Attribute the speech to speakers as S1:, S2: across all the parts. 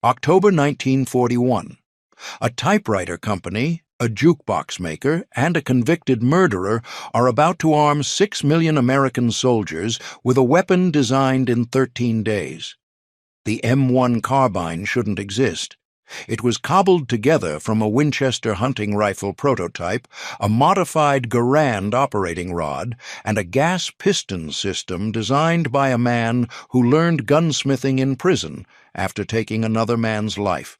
S1: October 1941. A typewriter company, a jukebox maker, and a convicted murderer are about to arm 6 million American soldiers with a weapon designed in 13 days. The M1 carbine shouldn't exist. It was cobbled together from a Winchester hunting rifle prototype, a modified Garand operating rod, and a gas piston system designed by a man who learned gunsmithing in prison after taking another man's life.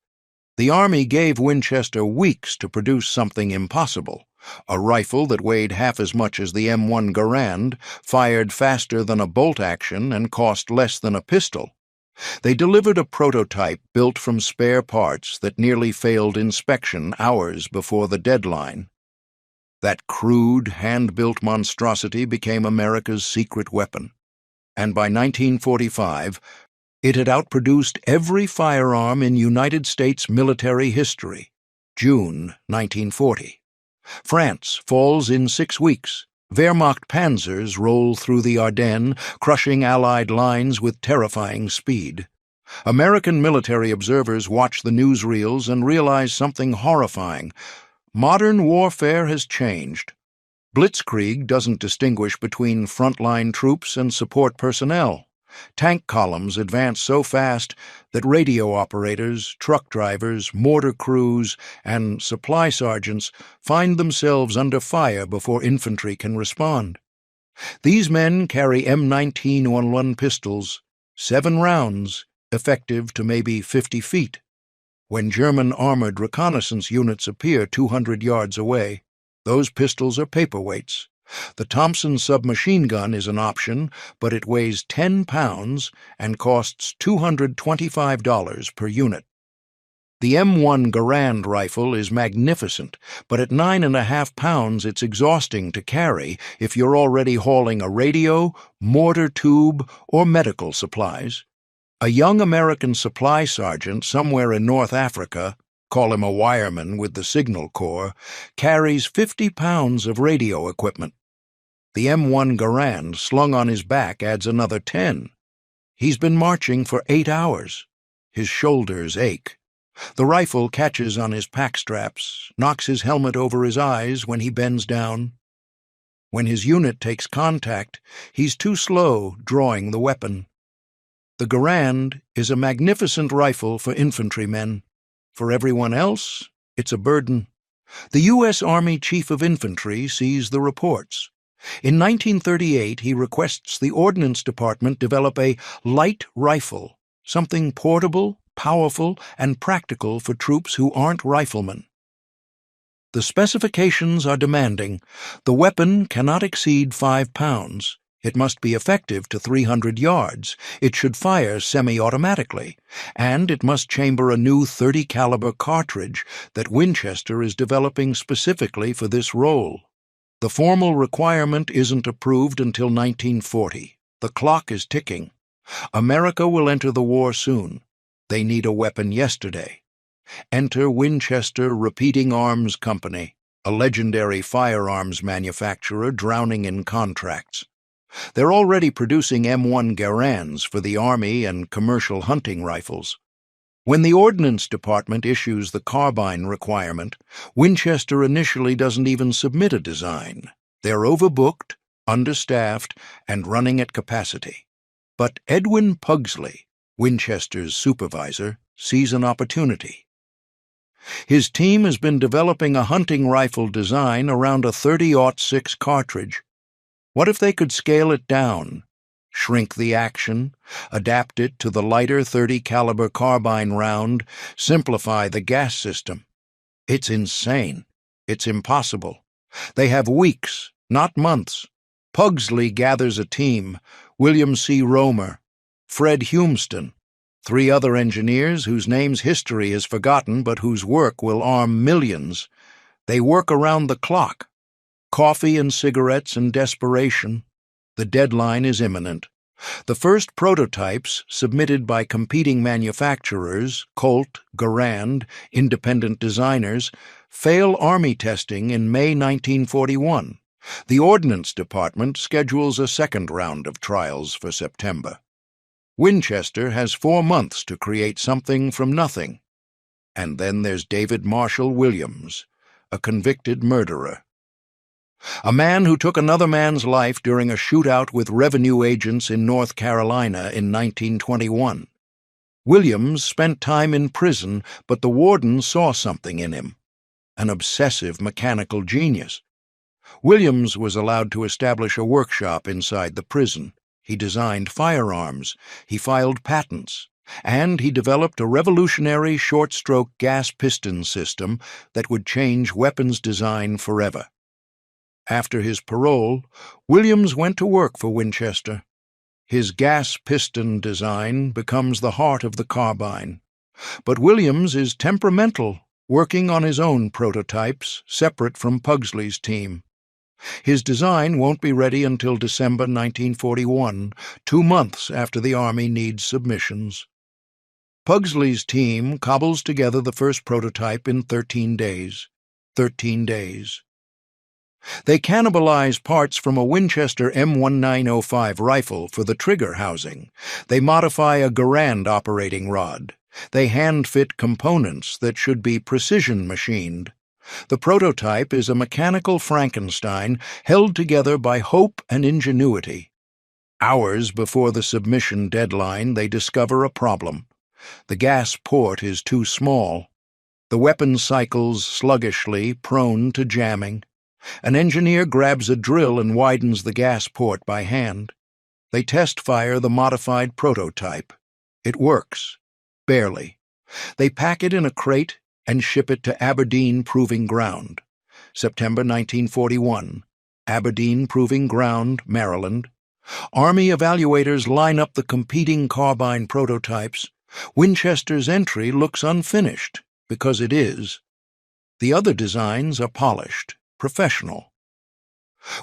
S1: The Army gave Winchester weeks to produce something impossible, a rifle that weighed half as much as the M1 Garand, fired faster than a bolt action, and cost less than a pistol. They delivered a prototype built from spare parts that nearly failed inspection hours before the deadline. That crude, hand-built monstrosity became America's secret weapon, and by 1945, it had outproduced every firearm in United States military history. June 1940. France falls in 6 weeks. Wehrmacht panzers roll through the Ardennes, crushing Allied lines with terrifying speed. American military observers watch the newsreels and realize something horrifying. Modern warfare has changed. Blitzkrieg doesn't distinguish between frontline troops and support personnel. Tank columns advance so fast that radio operators, truck drivers, mortar crews, and supply sergeants find themselves under fire before infantry can respond. These men carry M1911 pistols, 7 rounds, effective to maybe 50 feet. When German armored reconnaissance units appear 200 yards away, those pistols are paperweights. The Thompson submachine gun is an option, but it weighs 10 pounds and costs $225 per unit. The M1 Garand rifle is magnificent, but at 9.5 pounds it's exhausting to carry if you're already hauling a radio, mortar tube, or medical supplies. A young American supply sergeant somewhere in North Africa, call him a wireman with the Signal Corps, carries 50 pounds of radio equipment. The M1 Garand slung on his back adds another 10. He's been marching for 8 hours. His shoulders ache. The rifle catches on his pack straps, knocks his helmet over his eyes when he bends down. When his unit takes contact, he's too slow drawing the weapon. The Garand is a magnificent rifle for infantrymen. For everyone else, it's a burden. The U.S. Army Chief of Infantry sees the reports. In 1938, he requests the Ordnance Department develop a light rifle, something portable, powerful, and practical for troops who aren't riflemen. The specifications are demanding. The weapon cannot exceed 5 pounds. It must be effective to 300 yards. It should fire semi-automatically, and it must chamber a new .30 caliber cartridge that Winchester is developing specifically for this role. The formal requirement isn't approved until 1940. The clock is ticking. America will enter the war soon. They need a weapon yesterday. Enter Winchester Repeating Arms Company, a legendary firearms manufacturer drowning in contracts. They're already producing M1 Garands for the Army and commercial hunting rifles. When the Ordnance Department issues the carbine requirement, Winchester initially doesn't even submit a design. They're overbooked, understaffed, and running at capacity. But Edwin Pugsley, Winchester's supervisor, sees an opportunity. His team has been developing a hunting rifle design around a .30-06 cartridge. What if they could scale it down? Shrink the action, adapt it to the lighter .30 caliber carbine round, simplify the gas system. It's insane. It's impossible. They have weeks, not months. Pugsley gathers a team: William C. Romer, Fred Humston, 3 other engineers whose names history has forgotten but whose work will arm millions. They work around the clock. Coffee and cigarettes and desperation. The deadline is imminent. The first prototypes, submitted by competing manufacturers, Colt, Garand, independent designers, fail Army testing in May 1941. The Ordnance Department schedules a second round of trials for September. Winchester has 4 months to create something from nothing. And then there's David Marshall Williams, a convicted murderer. A man who took another man's life during a shootout with revenue agents in North Carolina in 1921. Williams spent time in prison, but the warden saw something in him, an obsessive mechanical genius. Williams was allowed to establish a workshop inside the prison. He designed firearms, he filed patents, and he developed a revolutionary short-stroke gas piston system that would change weapons design forever. After his parole, Williams went to work for Winchester. His gas piston design becomes the heart of the carbine. But Williams is temperamental, working on his own prototypes, separate from Pugsley's team. His design won't be ready until December 1941, 2 months after the Army needs submissions. Pugsley's team cobbles together the first prototype in 13 days. 13 days. They cannibalize parts from a Winchester M1905 rifle for the trigger housing. They modify a Garand operating rod. They hand-fit components that should be precision machined. The prototype is a mechanical Frankenstein held together by hope and ingenuity. Hours before the submission deadline, they discover a problem. The gas port is too small. The weapon cycles sluggishly, prone to jamming. An engineer grabs a drill and widens the gas port by hand. They test-fire the modified prototype. It works. Barely. They pack it in a crate and ship it to Aberdeen Proving Ground. September 1941. Aberdeen Proving Ground, Maryland. Army evaluators line up the competing carbine prototypes. Winchester's entry looks unfinished, because it is. The other designs are polished, professional.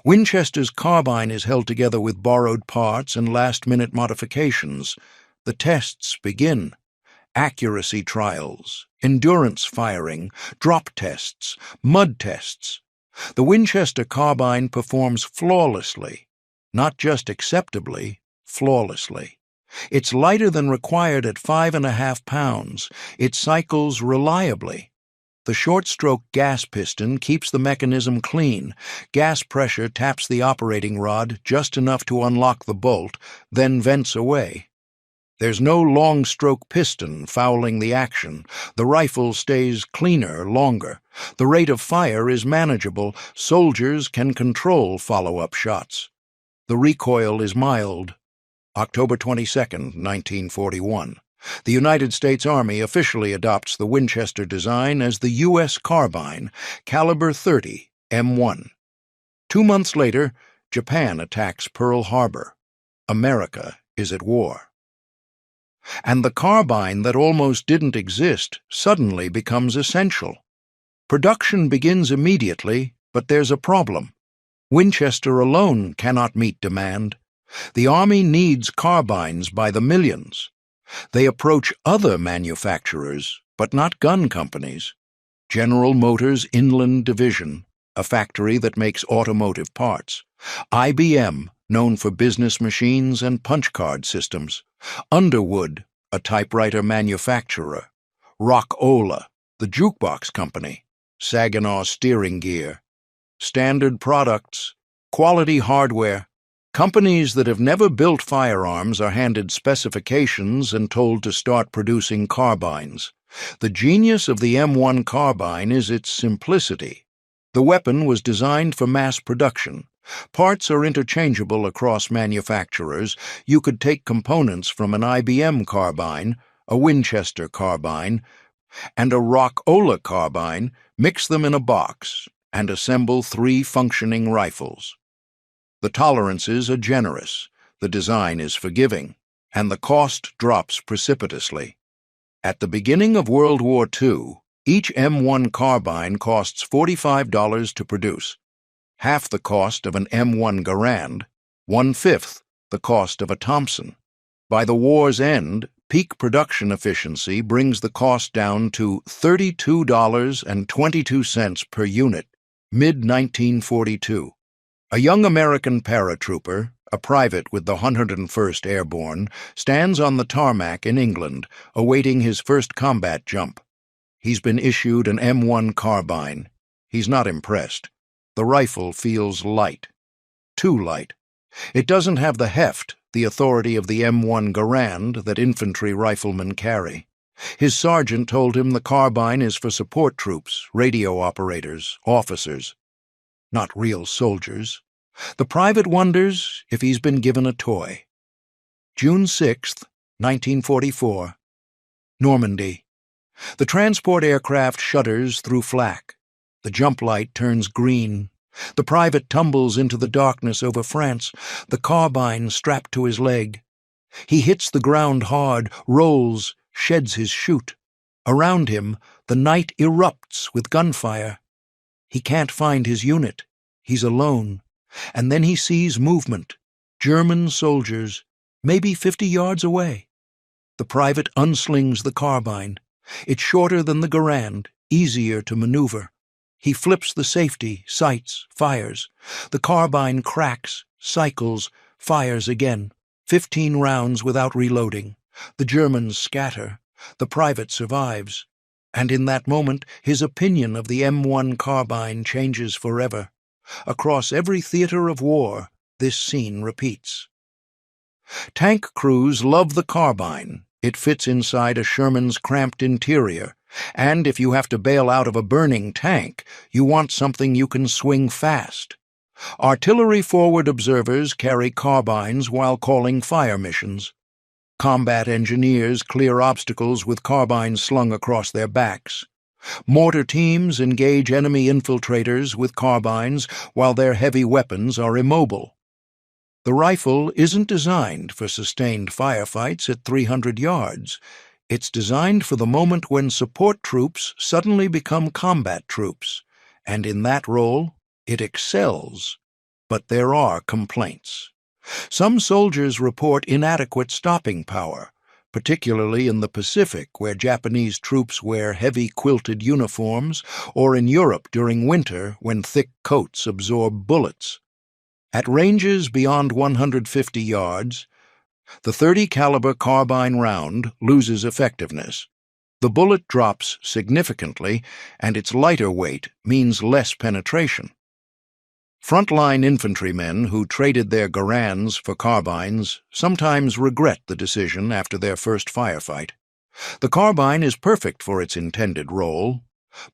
S1: Winchester's carbine is held together with borrowed parts and last-minute modifications. The tests begin. Accuracy trials, endurance firing, drop tests, mud tests. The Winchester carbine performs flawlessly, not just acceptably, flawlessly. It's lighter than required at 5.5 pounds. It cycles reliably. The short-stroke gas piston keeps the mechanism clean. Gas pressure taps the operating rod just enough to unlock the bolt, then vents away. There's no long-stroke piston fouling the action. The rifle stays cleaner longer. The rate of fire is manageable. Soldiers can control follow-up shots. The recoil is mild. October 22, 1941. The United States Army officially adopts the Winchester design as the U.S. carbine, caliber .30, M1. 2 months later, Japan attacks Pearl Harbor. America is at war. And the carbine that almost didn't exist suddenly becomes essential. Production begins immediately, but there's a problem. Winchester alone cannot meet demand. The Army needs carbines by the millions. They approach other manufacturers, but not gun companies. General Motors Inland Division, a factory that makes automotive parts. IBM, known for business machines and punch card systems. Underwood, a typewriter manufacturer. Rock-Ola, the jukebox company. Saginaw Steering Gear. Standard Products, quality hardware. Companies that have never built firearms are handed specifications and told to start producing carbines. The genius of the M1 carbine is its simplicity. The weapon was designed for mass production. Parts are interchangeable across manufacturers. You could take components from an IBM carbine, a Winchester carbine, and a Rock-Ola carbine, mix them in a box, and assemble 3 functioning rifles. The tolerances are generous, the design is forgiving, and the cost drops precipitously. At the beginning of World War II, each M1 carbine costs $45 to produce. Half the cost of an M1 Garand, 1/5 the cost of a Thompson. By the war's end, peak production efficiency brings the cost down to $32.22 per unit, mid-1942. A young American paratrooper, a private with the 101st Airborne, stands on the tarmac in England, awaiting his first combat jump. He's been issued an M1 carbine. He's not impressed. The rifle feels light. Too light. It doesn't have the heft, the authority of the M1 Garand that infantry riflemen carry. His sergeant told him the carbine is for support troops, radio operators, officers. Not real soldiers. The private wonders if he's been given a toy. June 6th, 1944. Normandy. The transport aircraft shudders through flak. The jump light turns green. The private tumbles into the darkness over France, the carbine strapped to his leg. He hits the ground hard, rolls, sheds his chute. Around him, the night erupts with gunfire. He can't find his unit. He's alone. And then he sees movement. German soldiers, maybe 50 yards away. The private unslings the carbine. It's shorter than the Garand, easier to maneuver. He flips the safety, sights, fires. The carbine cracks, cycles, fires again. 15 rounds without reloading. The Germans scatter. The private survives. And in that moment, his opinion of the M1 carbine changes forever. Across every theater of war, this scene repeats. Tank crews love the carbine. It fits inside a Sherman's cramped interior, and if you have to bail out of a burning tank, you want something you can swing fast. Artillery forward observers carry carbines while calling fire missions. Combat engineers clear obstacles with carbines slung across their backs. Mortar teams engage enemy infiltrators with carbines while their heavy weapons are immobile. The rifle isn't designed for sustained firefights at 300 yards. It's designed for the moment when support troops suddenly become combat troops, and in that role, it excels. But there are complaints. Some soldiers report inadequate stopping power, particularly in the Pacific where Japanese troops wear heavy quilted uniforms, or in Europe during winter when thick coats absorb bullets. At ranges beyond 150 yards, the .30 caliber carbine round loses effectiveness. The bullet drops significantly, and its lighter weight means less penetration. Frontline infantrymen who traded their Garands for carbines sometimes regret the decision after their first firefight. The carbine is perfect for its intended role,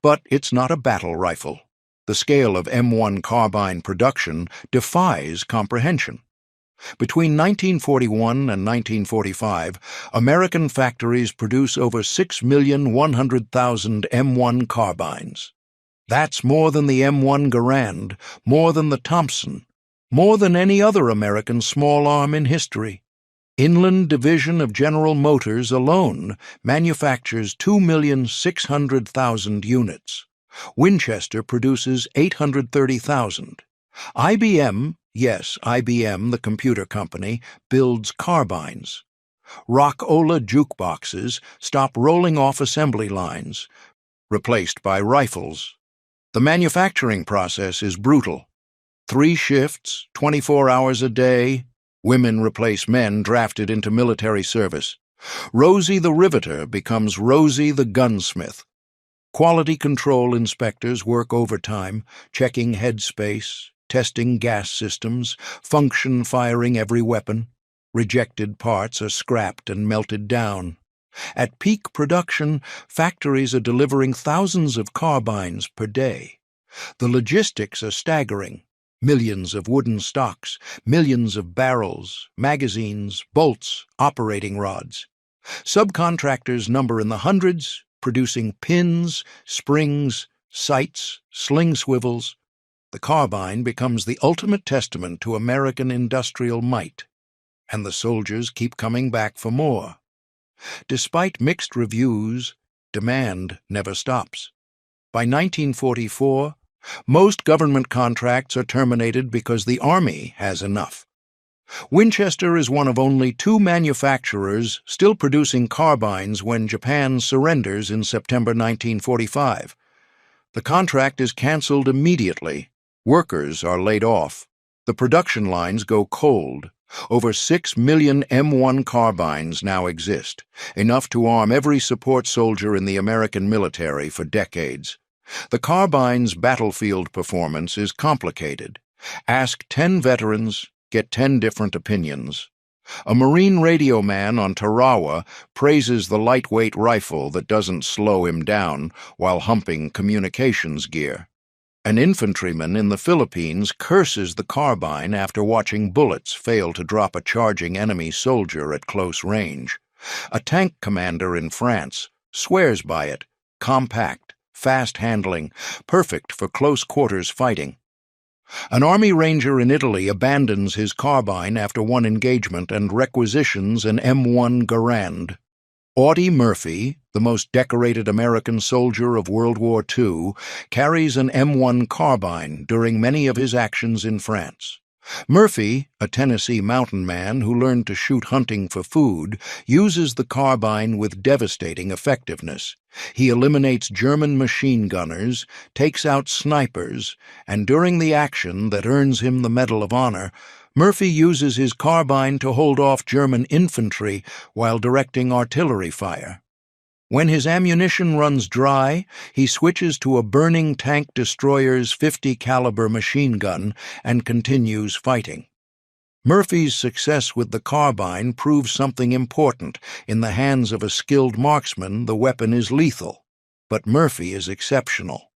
S1: but it's not a battle rifle. The scale of M1 carbine production defies comprehension. Between 1941 and 1945, American factories produce over 6,100,000 M1 carbines. That's more than the M1 Garand, more than the Thompson, more than any other American small arm in history. Inland Division of General Motors alone manufactures 2,600,000 units. Winchester produces 830,000. IBM, yes, IBM, the computer company, builds carbines. Rock-Ola jukeboxes stop rolling off assembly lines, replaced by rifles. The manufacturing process is brutal. 3 shifts, 24 hours a day. Women replace men drafted into military service. Rosie the riveter becomes Rosie the gunsmith. Quality control inspectors work overtime, checking headspace, testing gas systems, function firing every weapon. Rejected parts are scrapped and melted down. At peak production, factories are delivering thousands of carbines per day. The logistics are staggering. Millions of wooden stocks, millions of barrels, magazines, bolts, operating rods. Subcontractors number in the hundreds, producing pins, springs, sights, sling swivels. The carbine becomes the ultimate testament to American industrial might, and the soldiers keep coming back for more. Despite mixed reviews, demand never stops. By 1944, most government contracts are terminated because the Army has enough. Winchester is one of only 2 manufacturers still producing carbines when Japan surrenders in September 1945. The contract is canceled immediately. Workers are laid off. The production lines go cold. Over 6 million M1 carbines now exist, enough to arm every support soldier in the American military for decades. The carbine's battlefield performance is complicated. Ask 10 veterans, get 10 different opinions. A Marine radio man on Tarawa praises the lightweight rifle that doesn't slow him down while humping communications gear. An infantryman in the Philippines curses the carbine after watching bullets fail to drop a charging enemy soldier at close range. A tank commander in France swears by it, compact, fast handling, perfect for close-quarters fighting. An Army Ranger in Italy abandons his carbine after one engagement and requisitions an M1 Garand. Audie Murphy, the most decorated American soldier of World War II, carries an M1 carbine during many of his actions in France. Murphy, a Tennessee mountain man who learned to shoot hunting for food, uses the carbine with devastating effectiveness. He eliminates German machine gunners, takes out snipers, and during the action that earns him the Medal of Honor, Murphy uses his carbine to hold off German infantry while directing artillery fire. When his ammunition runs dry, he switches to a burning tank destroyer's .50 caliber machine gun and continues fighting. Murphy's success with the carbine proves something important. In the hands of a skilled marksman, the weapon is lethal, but Murphy is exceptional.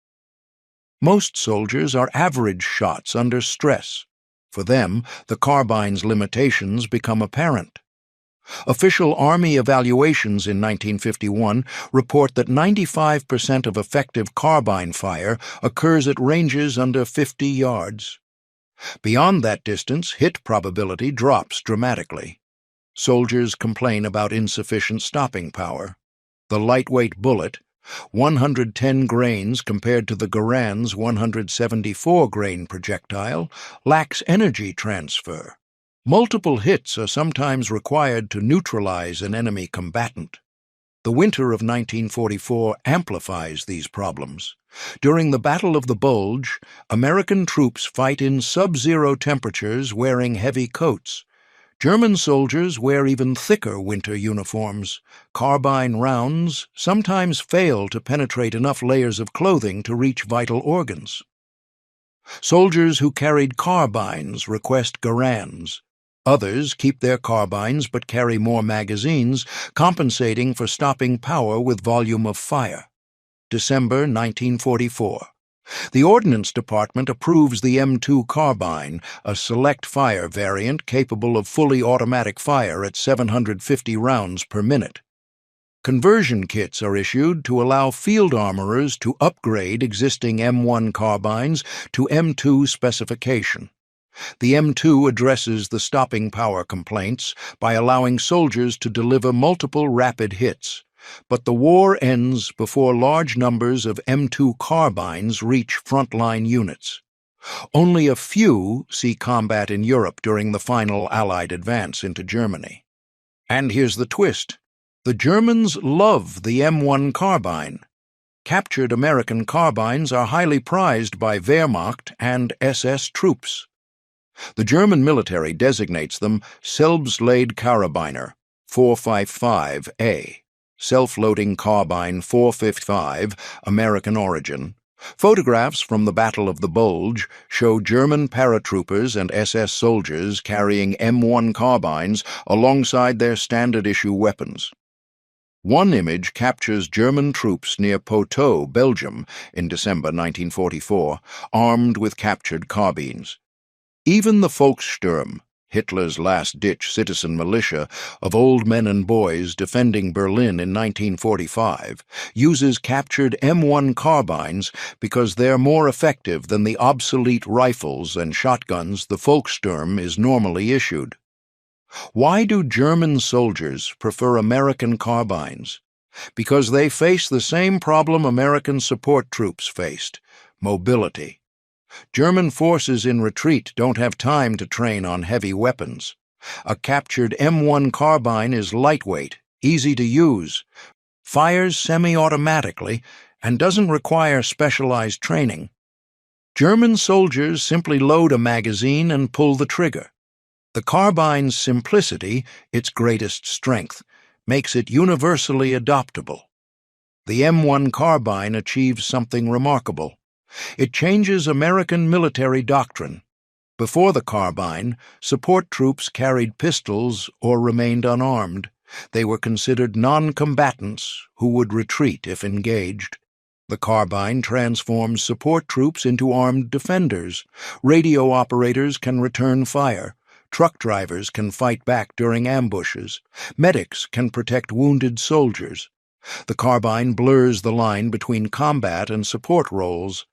S1: Most soldiers are average shots under stress. For them, the carbine's limitations become apparent. Official Army evaluations in 1951 report that 95% of effective carbine fire occurs at ranges under 50 yards. Beyond that distance, hit probability drops dramatically. Soldiers complain about insufficient stopping power. The lightweight bullet, 110 grains compared to the Garand's 174-grain projectile, lacks energy transfer. Multiple hits are sometimes required to neutralize an enemy combatant. The winter of 1944 amplifies these problems. During the Battle of the Bulge, American troops fight in sub-zero temperatures wearing heavy coats. German soldiers wear even thicker winter uniforms. Carbine rounds sometimes fail to penetrate enough layers of clothing to reach vital organs. Soldiers who carried carbines request Garands. Others keep their carbines but carry more magazines, compensating for stopping power with volume of fire. December 1944. The Ordnance Department approves the M2 carbine, a select fire variant capable of fully automatic fire at 750 rounds per minute. Conversion kits are issued to allow field armorers to upgrade existing M1 carbines to M2 specification. The M2 addresses the stopping power complaints by allowing soldiers to deliver multiple rapid hits. But the war ends before large numbers of M2 carbines reach frontline units. Only a few see combat in Europe during the final Allied advance into Germany. And here's the twist. The Germans love the M1 carbine. Captured American carbines are highly prized by Wehrmacht and SS troops. The German military designates them Selbstlade-Karabiner 455A. Self-loading carbine 455, American origin. Photographs from the Battle of the Bulge show German paratroopers and SS soldiers carrying M1 carbines alongside their standard-issue weapons. One image captures German troops near Poteau, Belgium, in December 1944, armed with captured carbines. Even the Volkssturm, Hitler's last-ditch citizen militia of old men and boys defending Berlin in 1945, uses captured M1 carbines because they're more effective than the obsolete rifles and shotguns the Volkssturm is normally issued. Why do German soldiers prefer American carbines? Because they face the same problem American support troops faced: mobility. German forces in retreat don't have time to train on heavy weapons. A captured M1 carbine is lightweight, easy to use, fires semi-automatically, and doesn't require specialized training. German soldiers simply load a magazine and pull the trigger. The carbine's simplicity, its greatest strength, makes it universally adoptable. The M1 carbine achieves something remarkable. It changes American military doctrine. Before the carbine, support troops carried pistols or remained unarmed. They were considered non-combatants who would retreat if engaged. The carbine transforms support troops into armed defenders. Radio operators can return fire. Truck drivers can fight back during ambushes. Medics can protect wounded soldiers. The carbine blurs the line between combat and support roles.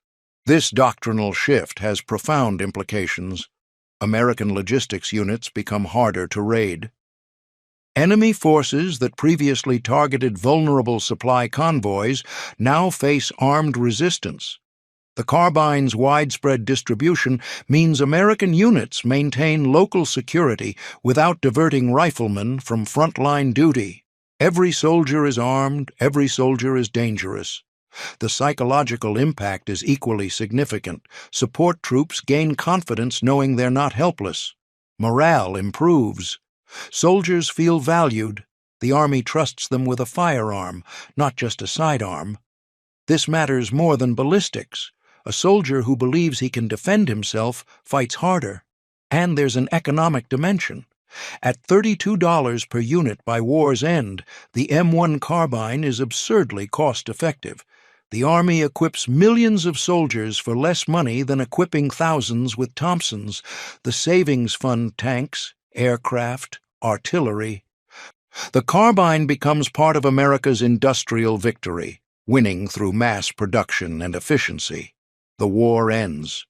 S1: This doctrinal shift has profound implications. American logistics units become harder to raid. Enemy forces that previously targeted vulnerable supply convoys now face armed resistance. The carbine's widespread distribution means American units maintain local security without diverting riflemen from frontline duty. Every soldier is armed, every soldier is dangerous. The psychological impact is equally significant. Support troops gain confidence knowing they're not helpless. Morale improves. Soldiers feel valued. The Army trusts them with a firearm, not just a sidearm. This matters more than ballistics. A soldier who believes he can defend himself fights harder. And there's an economic dimension. At $32 per unit by war's end, the M1 carbine is absurdly cost-effective. The Army equips millions of soldiers for less money than equipping thousands with Thompsons. The savings fund tanks, aircraft, artillery. The carbine becomes part of America's industrial victory, winning through mass production and efficiency. The war ends.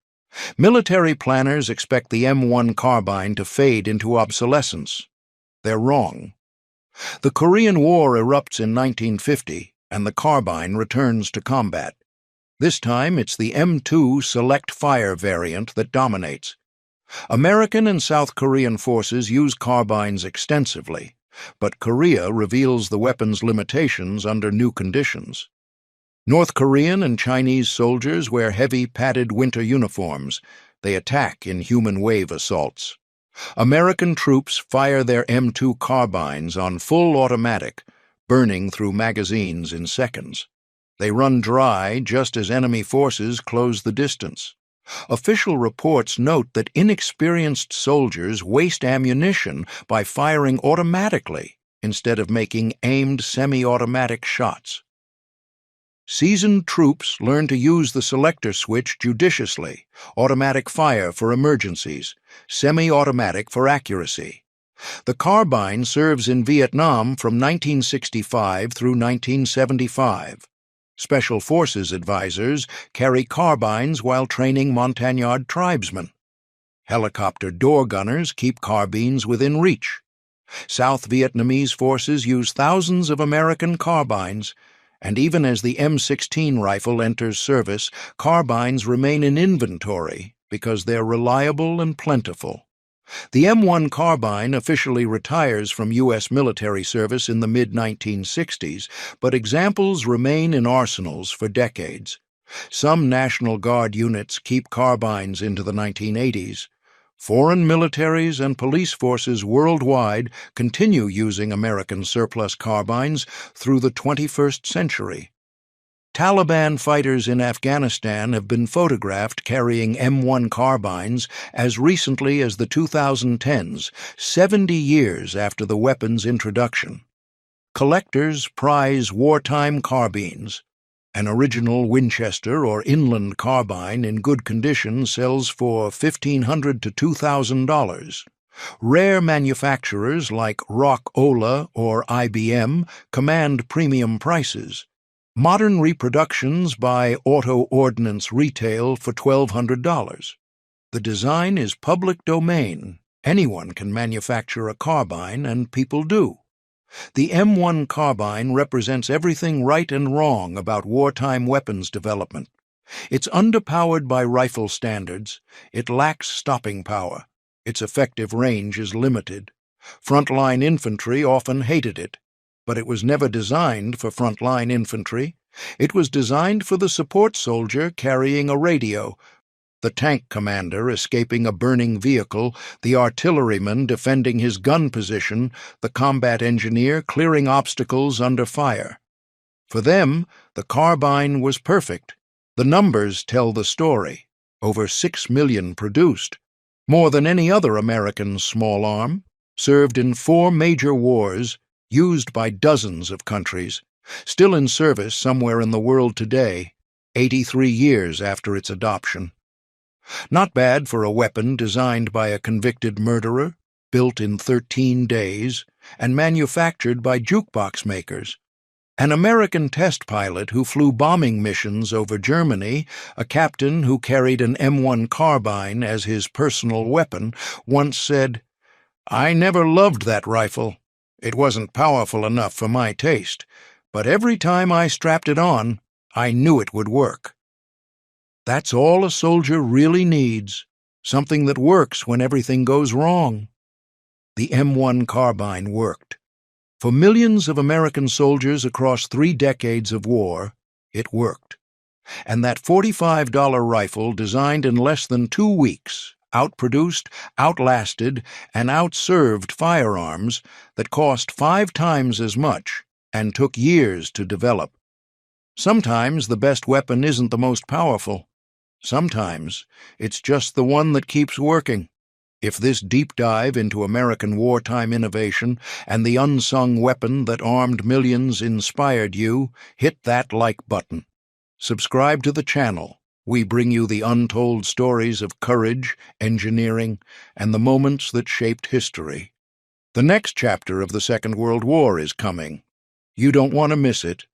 S1: Military planners expect the M1 carbine to fade into obsolescence. They're wrong. The Korean War erupts in 1950, and the carbine returns to combat. This time it's the M2 Select Fire variant that dominates. American and South Korean forces use carbines extensively, but Korea reveals the weapon's limitations under new conditions. North Korean and Chinese soldiers wear heavy padded winter uniforms. They attack in human wave assaults. American troops fire their M2 carbines on full automatic, burning through magazines in seconds. They run dry just as enemy forces close the distance. Official reports note that inexperienced soldiers waste ammunition by firing automatically instead of making aimed semi-automatic shots. Seasoned troops learn to use the selector switch judiciously, automatic fire for emergencies, semi-automatic for accuracy. The carbine serves in Vietnam from 1965 through 1975. Special Forces advisors carry carbines while training Montagnard tribesmen. Helicopter door gunners keep carbines within reach. South Vietnamese forces use thousands of American carbines, and even as the M16 rifle enters service, carbines remain in inventory because they're reliable and plentiful. The M1 carbine officially retires from U.S. military service in the mid-1960s, but examples remain in arsenals for decades. Some National Guard units keep carbines into the 1980s. Foreign militaries and police forces worldwide continue using American surplus carbines through the 21st century. Taliban fighters in Afghanistan have been photographed carrying M1 carbines as recently as the 2010s, 70 years after the weapon's introduction. Collectors prize wartime carbines. An original Winchester or Inland carbine in good condition sells for $1,500 to $2,000. Rare manufacturers like Rock-Ola or IBM command premium prices. Modern reproductions by Auto Ordnance retail for $1,200. The design is public domain. Anyone can manufacture a carbine, and people do. The M1 carbine represents everything right and wrong about wartime weapons development. It's underpowered by rifle standards. It lacks stopping power. Its effective range is limited. Frontline infantry often hated it. But it was never designed for frontline infantry. It was designed for the support soldier carrying a radio, The tank commander escaping a burning vehicle, the artilleryman defending his gun position, the combat engineer clearing obstacles under fire. For them, the carbine was perfect. The numbers tell the story. Over 6 million produced. More than any other American small arm. Served in 4 major wars, used by dozens of countries. Still in service somewhere in the world today, 83 years after its adoption. Not bad for a weapon designed by a convicted murderer, built in 13 days, and manufactured by jukebox makers. An American test pilot who flew bombing missions over Germany, a captain who carried an M1 carbine as his personal weapon, once said, "I never loved that rifle. It wasn't powerful enough for my taste, but every time I strapped it on, I knew it would work." That's all a soldier really needs, something that works when everything goes wrong. The M1 carbine worked. For millions of American soldiers across 3 decades of war, it worked. And that $45 rifle, designed in less than 2 weeks, outproduced, outlasted, and outserved firearms that cost 5 times as much and took years to develop. Sometimes the best weapon isn't the most powerful. Sometimes it's just the one that keeps working. If this deep dive into American wartime innovation and the unsung weapon that armed millions inspired you, hit that like button. Subscribe to the channel. We bring you the untold stories of courage, engineering, and the moments that shaped history. The next chapter of the Second World War is coming. You don't want to miss it.